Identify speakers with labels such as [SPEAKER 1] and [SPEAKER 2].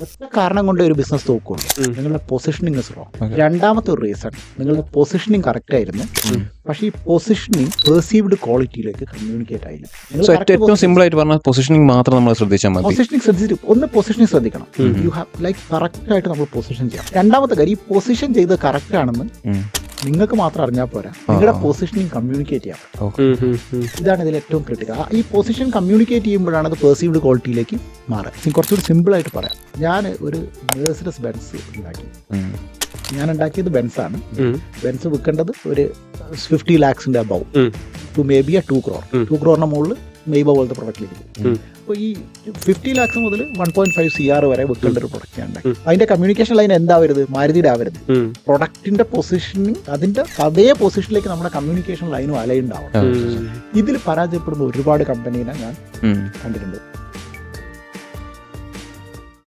[SPEAKER 1] ഒറ്റ കാരണം കൊണ്ട് ഒരു ബിസിനസ് തോക്കുള്ളൂ, നിങ്ങളുടെ പൊസിഷനിങ് ഇസ് റോങ്. രണ്ടാമത്തെ ഒരു റീസൺ, നിങ്ങളുടെ പൊസിഷനിങ് കറക്റ്റ് ആയിരുന്നു, പക്ഷേ ഈ പൊസിഷനിങ് പെർസീവ്ഡ് ക്വാളിറ്റിയിലേക്ക് കമ്മ്യൂണിക്കേറ്റ് ആയില്ല.
[SPEAKER 2] ഏറ്റവും സിമ്പിൾ ആയിട്ട് പറഞ്ഞാൽ പൊസിഷനിങ് മാത്രം നമ്മൾ ശ്രദ്ധിച്ചാൽ മതി.
[SPEAKER 1] പൊസിഷനിങ് ശ്രദ്ധിച്ചിട്ട് ഒന്ന് പൊസിഷനിങ് ശ്രദ്ധിക്കണം. യു ഹാവ് ലൈക്ക് കറക്റ്റ് ആയിട്ട് നമ്മൾ പൊസിഷൻ ചെയ്യണം. രണ്ടാമത്തെ കാര്യം, ഈ പൊസിഷൻ ചെയ്ത് കറക്റ്റ് ആണെന്ന് നിങ്ങൾക്ക് മാത്രം അറിഞ്ഞാൽ പോരാ, നിങ്ങളുടെ പൊസിഷനിങ് കമ്മ്യൂണിക്കേറ്റ് ചെയ്യാം. ഇതാണ് ഇതിൽ ഏറ്റവും ക്രിട്ടിക്കൽ. ഈ പൊസിഷൻ കമ്മ്യൂണിക്കേറ്റ് ചെയ്യുമ്പോഴാണ് അത് പെർസീവ്ഡ് ക്വാളിറ്റിയിലേക്ക് മാറുക. കുറച്ചുകൂടി സിമ്പിൾ ആയിട്ട് പറയാം, ഞാൻ ഒരു മെഴ്സിഡസ് ബെൻസ് ഉണ്ടാക്കി. ഞാൻ ഉണ്ടാക്കിയത് ബെൻസാണ്. ബെൻസ് വിൽക്കേണ്ടത് ഒരു 50 lakhs above to maybe 2 crore. 2 crore മുകളിൽ മെയ്ബ പോലത്തെ പ്രൊഡക്റ്റിലേക്ക് പോകും. അപ്പോൾ ഈ 50 lakhs മുതൽ 1.5 CR വരെ വിൽക്കേണ്ട ഒരു പ്രൊഡക്റ്റ് ഉണ്ടാക്കി. അതിന്റെ കമ്മ്യൂണിക്കേഷൻ ലൈൻ എന്താവരുത്, മാരുതിയുടെ ആവരുത്. പ്രൊഡക്റ്റിന്റെ പൊസിഷനിങ് അതിന്റെ അതേ പൊസിഷനിലേക്ക് നമ്മുടെ കമ്മ്യൂണിക്കേഷൻ ലൈനും അലൈൻഡ് ആവണം. ഇതിൽ പരാജയപ്പെടുന്ന ഒരുപാട് കമ്പനീനെ ഞാൻ കണ്ടിട്ടുണ്ട്.